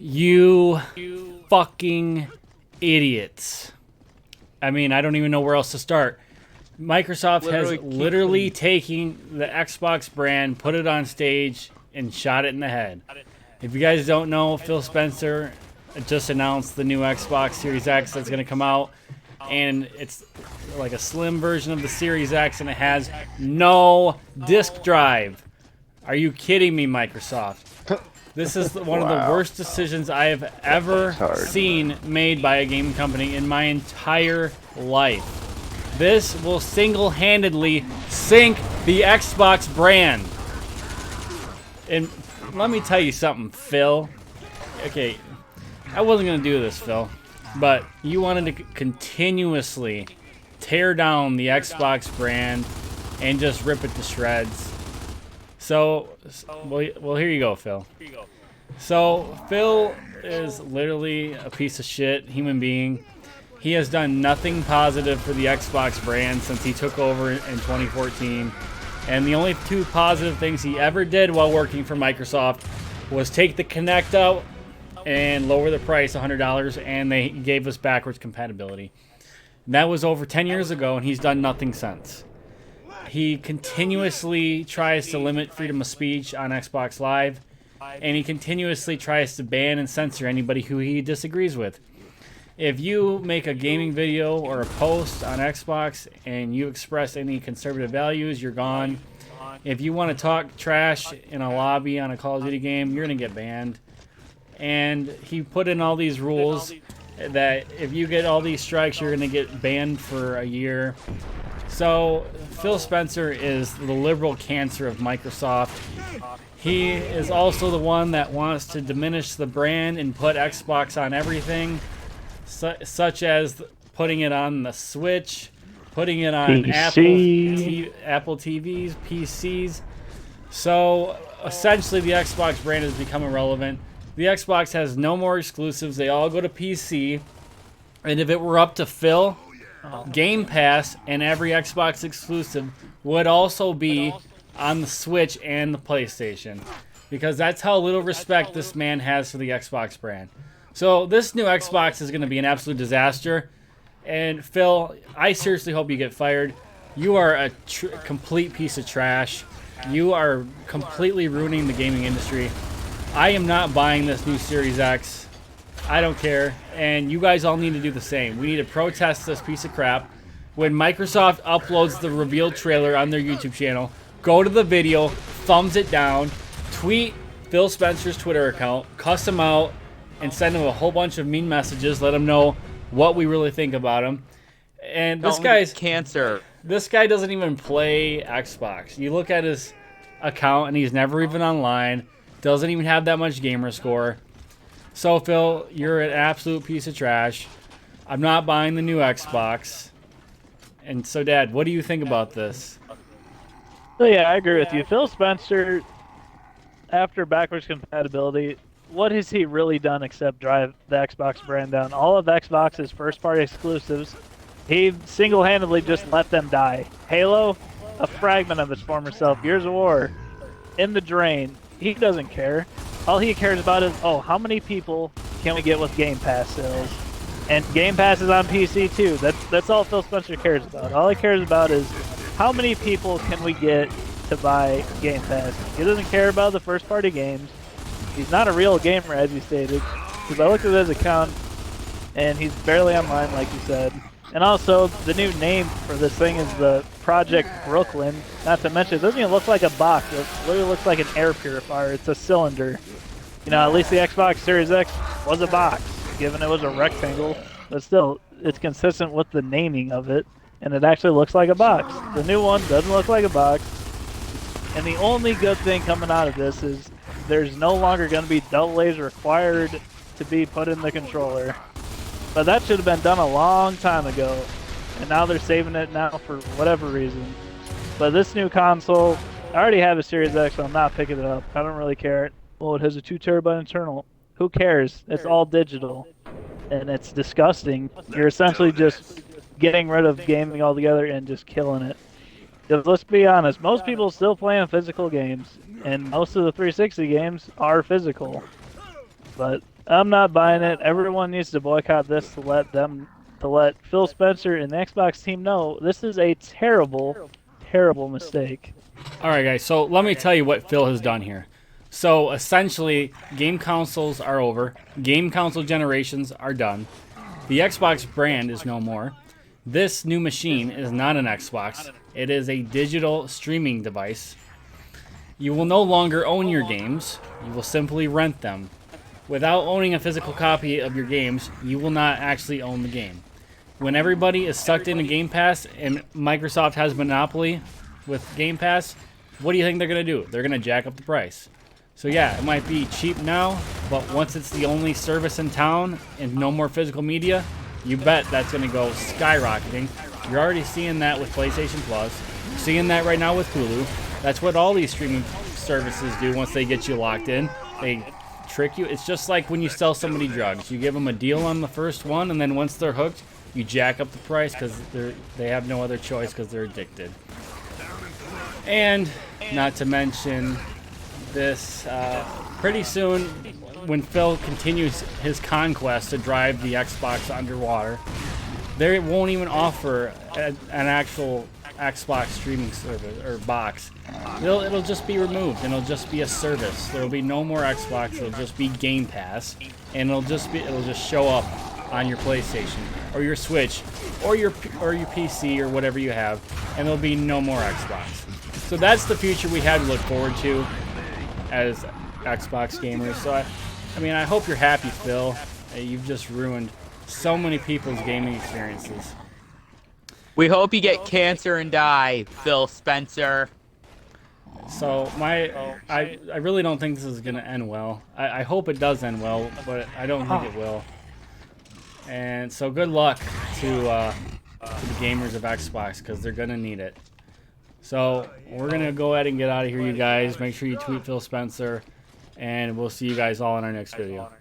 You fucking idiots. I mean, I don't even know where else to start. Microsoft has literally taken the Xbox brand, put it on stage, and shot it in the head. If you guys don't know, Phil Spencer just announced the new Xbox Series X that's going to come out. And it's like a slim version of the Series X, and it has no disk drive. Are you kidding me, Microsoft? This is one of the worst decisions I have ever seen made by a gaming company in my entire life. This will single-handedly sink the Xbox brand. And let me tell you something, Phil. Okay, I wasn't going to do this, Phil. But you wanted to continuously tear down the Xbox brand and just rip it to shreds. So, well, here you go, Phil. So, Phil is literally a piece of shit human being. He has done nothing positive for the Xbox brand since he took over in 2014. And the only two positive things he ever did while working for Microsoft was take the Kinect out and lower the price $100, and they gave us backwards compatibility. And that was over 10 years ago, and he's done nothing since. He continuously tries to limit freedom of speech on Xbox Live, and he continuously tries to ban and censor anybody who he disagrees with. If you make a gaming video or a post on Xbox and you express any conservative values, you're gone. If you want to talk trash in a lobby on a Call of Duty game, you're going to get banned. And he put in all these rules that if you get all these strikes, you're going to get banned for a year. So Phil Spencer is the liberal cancer of Microsoft. He is also the one that wants to diminish the brand and put Xbox on everything, such as putting it on the Switch, putting it on Apple TVs, PCs. So essentially the Xbox brand has become irrelevant. The Xbox has no more exclusives. They all go to PC. And if it were up to Phil, Game Pass and every Xbox exclusive would also be on the Switch and the PlayStation. Because that's how little respect this man has for the Xbox brand. So this new Xbox is going to be an absolute disaster. And Phil, I seriously hope you get fired. You are a complete piece of trash. You are completely ruining the gaming industry. I am not buying this new Series X. I don't care. And you guys all need to do the same. We need to protest this piece of crap. When Microsoft uploads the reveal trailer on their YouTube channel, go to the video, thumbs it down, tweet Phil Spencer's Twitter account, cuss him out, and send him a whole bunch of mean messages. Let him know what we really think about him. And this guy's cancer. This guy doesn't even play Xbox. You look at his account, and he's never even online. Doesn't even have that much gamer score. So, Phil, you're an absolute piece of trash. I'm not buying the new Xbox. And so, Dad, what do you think about this? So, yeah, I agree with you. Phil Spencer, after backwards compatibility, what has he really done except drive the Xbox brand down? All of Xbox's first-party exclusives, he single-handedly just let them die. Halo, a fragment of its former self. Gears of War, in the drain. He doesn't care. All he cares about is, oh, how many people can we get with Game Pass sales? And Game Pass is on PC too. That's all Phil Spencer cares about. All he cares about is how many people can we get to buy Game Pass. He doesn't care about the first-party games. He's not a real gamer, as you stated. Because I looked at his account, and he's barely online, like you said. And also, the new name for this thing is the Project Brooklyn. Not to mention, it doesn't even look like a box. It literally looks like an air purifier. It's a cylinder. You know, at least the Xbox Series X was a box, given it was a rectangle. But still, it's consistent with the naming of it, and it actually looks like a box. The new one doesn't look like a box. And the only good thing coming out of this is there's no longer going to be double A's required to be put in the controller. But that should have been done a long time ago, and now they're saving it now for whatever reason. But this new console, I already have a Series X, so I'm not picking it up. I don't really care. Well, it has a 2 terabyte internal. Who cares? It's all digital, and it's disgusting. You're essentially just getting rid of gaming altogether and just killing it. Because let's be honest, most people still playing physical games, and most of the 360 games are physical. But I'm not buying it. Everyone needs to boycott this to let Phil Spencer and the Xbox team know this is a terrible, terrible mistake. All right, guys. So let me tell you what Phil has done here. So essentially, game consoles are over. Game console generations are done. The Xbox brand is no more. This new machine is not an Xbox. It is a digital streaming device. You will no longer own your games. You will simply rent them. Without owning a physical copy of your games, you will not actually own the game. When everybody is sucked into Game Pass and Microsoft has monopoly with Game Pass, what do you think they're going to do? They're going to jack up the price. So yeah, it might be cheap now, but once it's the only service in town and no more physical media, you bet that's going to go skyrocketing. You're already seeing that with PlayStation Plus. You're seeing that right now with Hulu. That's what all these streaming services do once they get you locked in. They trick you. It's just like when you sell somebody drugs. You give them a deal on the first one, and then once they're hooked, you jack up the price because they have no other choice because they're addicted. And not to mention this, pretty soon when Phil continues his conquest to drive the Xbox underwater, they won't even offer an actual Xbox streaming service or box. It'll just be removed and it'll just be a service. There'll be no more Xbox. It'll just be Game Pass, and it'll just show up on your PlayStation or your Switch or your PC or whatever you have, and there'll be no more Xbox. So that's the future we have to look forward to as Xbox gamers. So I mean, I hope you're happy, Phil. You've just ruined so many people's gaming experiences. We hope you get cancer and die, Phil Spencer. So I really don't think this is gonna end well. I hope it does end well, but I don't think it will. And so good luck to the gamers of Xbox, because they're gonna need it. So we're gonna go ahead and get out of here, you guys. Make sure you tweet Phil Spencer, and we'll see you guys all in our next video.